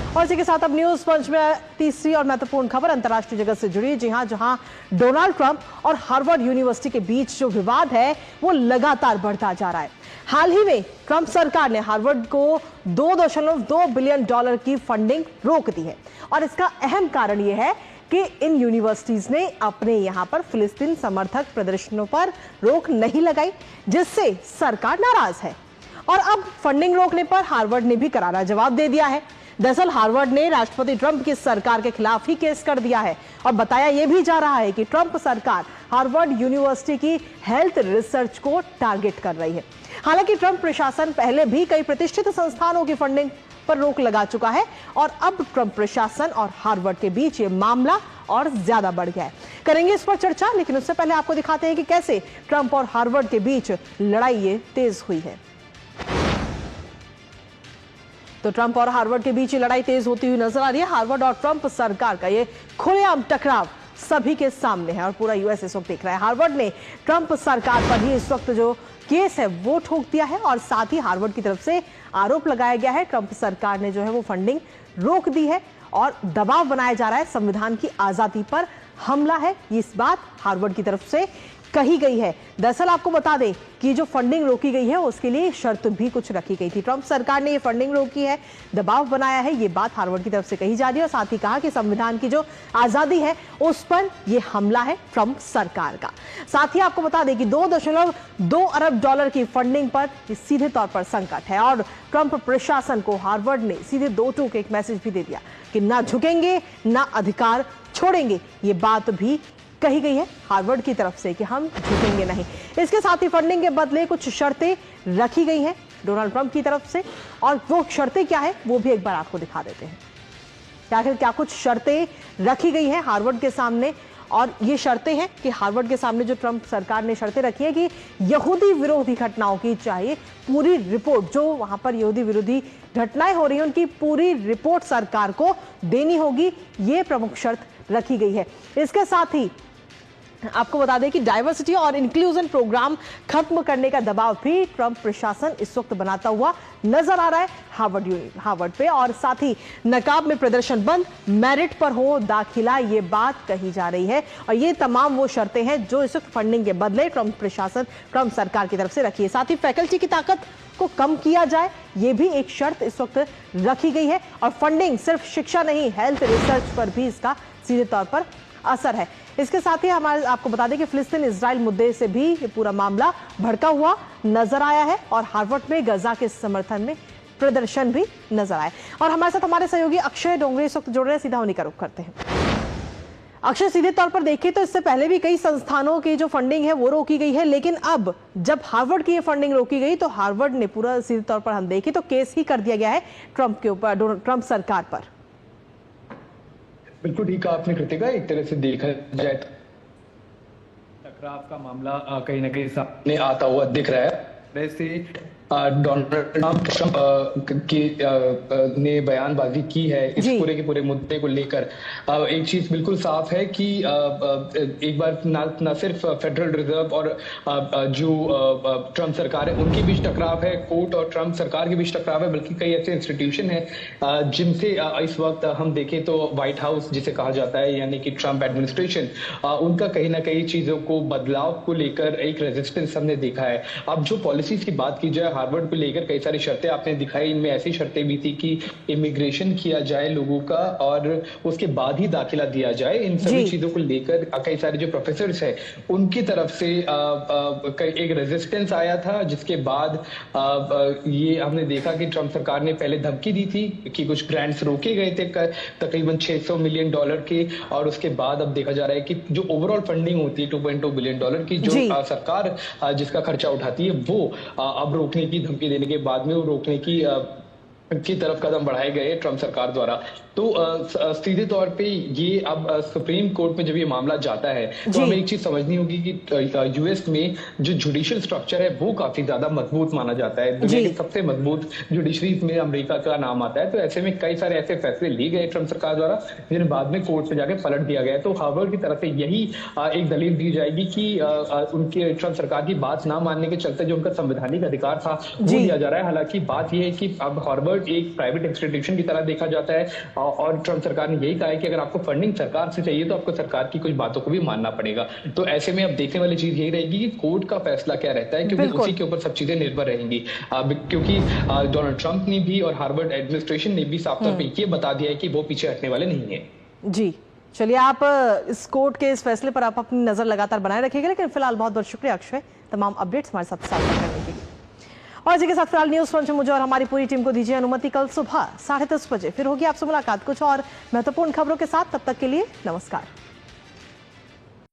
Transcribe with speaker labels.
Speaker 1: और इसी के साथ अब न्यूज पंच में तीसरी और महत्वपूर्ण खबर अंतर्राष्ट्रीय जगत से जुड़ी। जी हां, जहां डोनाल्ड ट्रंप और हार्वर्ड यूनिवर्सिटी के बीच जो विवाद है वो लगातार बढ़ता जा रहा है। हाल ही में ट्रंप सरकार ने हार्वर्ड को $2.2 बिलियन की फंडिंग रोक दी है और इसका अहम कारण यह है कि इन यूनिवर्सिटीज ने अपने यहां पर फिलिस्तीन समर्थक प्रदर्शनों पर रोक नहीं लगाई, जिससे सरकार नाराज है। और अब फंडिंग रोकने पर हार्वर्ड ने भी करारा जवाब दे दिया है। दरअसल हार्वर्ड ने राष्ट्रपति ट्रंप की सरकार के खिलाफ ही केस कर दिया है और बताया यह भी जा रहा है कि ट्रंप सरकार हार्वर्ड यूनिवर्सिटी की हेल्थ रिसर्च को टारगेट कर रही है। हालांकि ट्रंप प्रशासन पहले भी कई प्रतिष्ठित संस्थानों की फंडिंग पर रोक लगा चुका है और अब ट्रंप प्रशासन और हार्वर्ड के बीच ये मामला और ज्यादा बढ़ गया है। करेंगे इस पर चर्चा, लेकिन उससे पहले आपको दिखाते हैं कि कैसे ट्रंप और हार्वर्ड के बीच लड़ाई ये तेज हुई है। तो ट्रंप और हार्वर्ड के बीच लड़ाई तेज होती हुई नजर आ रही है। हार्वर्ड और ट्रंप सरकार का ये खुलेआम टकराव सभी के सामने है और पूरा यूएस इस वक्त देख रहा है। हार्वर्ड ने ट्रंप सरकार पर ही इस वक्त जो केस है वो ठोक दिया है और साथ ही हार्वर्ड की तरफ से आरोप लगाया गया है ट्रंप सरकार ने जो है वो फंडिंग रोक दी है और दबाव बनाया जा रहा है, संविधान की आजादी पर हमला है, इस बात हार्वर्ड की तरफ से कही गई है। दरअसल आपको बता दें कि जो फंडिंग रोकी गई है उसके लिए शर्त भी कुछ रखी गई थी। ट्रंप सरकार ने ये फंडिंग रोकी है, दबाव बनाया है, ये बात हार्वर्ड की तरफ से कही जा रही है और साथ ही कहा कि संविधान की जो आजादी है उस पर ये हमला है ट्रंप सरकार का। साथ ही आपको बता दें कि $2.2 अरब की फंडिंग पर सीधे तौर पर संकट है और ट्रंप प्रशासन को हार्वर्ड ने सीधे दो टूक एक मैसेज भी दे दिया कि ना झुकेंगे ना अधिकार छोड़ेंगे। ये बात भी कही गई है हार्वर्ड की तरफ से कि हम झुकेंगे नहीं। इसके साथ ही फंडिंग के बदले कुछ शर्तें रखी गई हैं डोनाल्ड ट्रंप की तरफ से और वो शर्तें क्या है वो भी एक बार आपको दिखा देते हैं। आखिर क्या कुछ शर्तें रखी गई हैं हार्वर्ड के सामने, और ये शर्तें हैं कि हार्वर्ड के सामने जो ट्रंप सरकार ने शर्तें रखी है कि यहूदी विरोधी घटनाओं की चाहिए पूरी रिपोर्ट, जो वहां पर यहूदी विरोधी घटनाएं हो रही हैं उनकी पूरी रिपोर्ट सरकार को देनी होगी, ये प्रमुख शर्त रखी गई है। इसके साथ ही आपको बता दें कि डाइवर्सिटी और इंक्लूजन प्रोग्राम खत्म करने का दबाव भी ट्रंप प्रशासन इस वक्त बनाता हुआ नजर आ रहा है हार्वर्ड पे, और साथ ही नकाब में प्रदर्शन बंद, मेरिट पर हो दाखिला, ये बात कही जा रही है। और ये तमाम वो शर्तें हैं जो इस वक्त फंडिंग के बदले ट्रंप सरकार की तरफ से रखी है। साथ ही फैकल्टी की ताकत को कम किया जाए, ये भी एक शर्त इस वक्त रखी गई है। और फंडिंग सिर्फ शिक्षा नहीं, हेल्थ रिसर्च पर भी इसका सीधे तौर पर असर है। इसके साथ ही आपको बता दें कि फिलिस्तीन इजराइल मुद्दे से भी ये पूरा मामला भड़का हुआ नजर आया है और हार्वर्ड में गजा के समर्थन में प्रदर्शन भी नजर आए। और हमारे साथ हमारे सहयोगी अक्षय डोंगरे इस वक्त जुड़ रहे हैं, सीधा उन्हीं का रुख करते हैं। अक्षय, सीधे तौर पर देखें तो इससे पहले भी कई संस्थानों की जो फंडिंग है वो रोकी गई है, लेकिन अब जब हार्वर्ड की ये फंडिंग रोकी गई तो हार्वर्ड ने पूरा सीधे तौर पर हम देखें तो केस ही कर दिया गया है ट्रंप के ऊपर, ट्रंप सरकार पर।
Speaker 2: बिल्कुल ठीक कहा आपने कृतिका। एक तरह से देखा जाए तो टकराव का मामला कहीं ना कहीं सामने आता हुआ दिख रहा है। वैसे डोनाल्ड ट्रंप ने बयानबाजी की है इस पूरे के पूरे मुद्दे को लेकर। एक चीज बिल्कुल साफ है कि एक बार ना सिर्फ फेडरल रिजर्व और जो ट्रंप सरकार है उनके बीच टकराव है, कोर्ट और ट्रंप सरकार के बीच टकराव है, बल्कि कई ऐसे इंस्टीट्यूशन हैं जिनसे इस वक्त हम देखें तो व्हाइट हाउस जिसे कहा जाता है यानी कि ट्रंप एडमिनिस्ट्रेशन, उनका कहीं ना कहीं चीजों को बदलाव को लेकर एक रेजिस्टेंस हमने देखा है। अब जो पॉलिसीज की बात की जाए हार्वर्ड को लेकर कई सारी शर्तें आपने दिखाई, इनमें ऐसी शर्तें भी थी कि इमिग्रेशन किया जाए लोगों का और उसके बाद ही दाखिला दिया जाए। इन सभी चीजों को लेकर कई सारे जो प्रोफेसर हैं उनकी तरफ से एक रेजिस्टेंस आया था, जिसके बाद ये हमने देखा कि ट्रंप सरकार ने पहले धमकी दी थी कि कुछ ग्रांट्स रोके गए थे तकरीबन $600 मिलियन के, और उसके बाद अब देखा जा रहा है कि जो ओवरऑल फंडिंग होती है $2.2 बिलियन की, जो सरकार जिसका खर्चा उठाती है, वो अब रोकने की धमकी देने के बाद में वो रोकने की तरफ कदम बढ़ाए गए ट्रंप सरकार द्वारा। तो सीधे तौर पे ये अब सुप्रीम कोर्ट में जब ये मामला जाता है तो हमें एक चीज समझनी होगी कि यूएस में जो जुडिशियल स्ट्रक्चर है वो काफी ज्यादा मजबूत माना जाता है। दुनिया की सबसे मजबूत जुडिशरीज में अमेरिका का नाम आता है। तो ऐसे में कई सारे ऐसे फैसले लिए गए ट्रंप सरकार द्वारा जिन्हें बाद में कोर्ट में जाके पलट दिया गया। तो हार्वर्ड की तरफ से यही एक दलील दी जाएगी कि उनके ट्रंप सरकार की बात ना मानने के चलते जो उनका संवैधानिक अधिकार था वो दिया जा रहा है। हालांकि बात यह है कि अब हार्वर्ड हार्वर्ड एक प्राइवेट इंस्टीट्यूशन की तरह देखा जाता है और ट्रंप सरकार ने यही कहा है कि अगर आपको फंडिंग सरकार से चाहिए तो आपको सरकार की कुछ बातों को भी मानना पड़ेगा। तो ऐसे में अब देखने वाली चीज यही रहेगी कि कोर्ट का फैसला क्या रहता है, क्योंकि उसी के ऊपर सब चीजें निर्भर रहेंगी। क्योंकि डोनाल्ड ट्रंप ने भी और हार्वर्ड एडमिनिस्ट्रेशन ने भी साफ तौर पर ये बता दिया है कि वो पीछे हटने वाले नहीं है।
Speaker 1: जी, चलिए, आप इस कोर्ट के इस फैसले पर आप अपनी नजर लगातार बनाए रखिएगा। लेकिन फिलहाल बहुत बहुत शुक्रिया अक्षय, तमाम अपडेट्स हमारे साथ साझा करने के लिए। और इसी के साथ फिलहाल न्यूज फ्रंट में मुझे और हमारी पूरी टीम को दीजिए अनुमति। कल सुबह 10:30 बजे फिर होगी आपसे मुलाकात कुछ और महत्वपूर्ण खबरों के साथ। तब तक के लिए नमस्कार।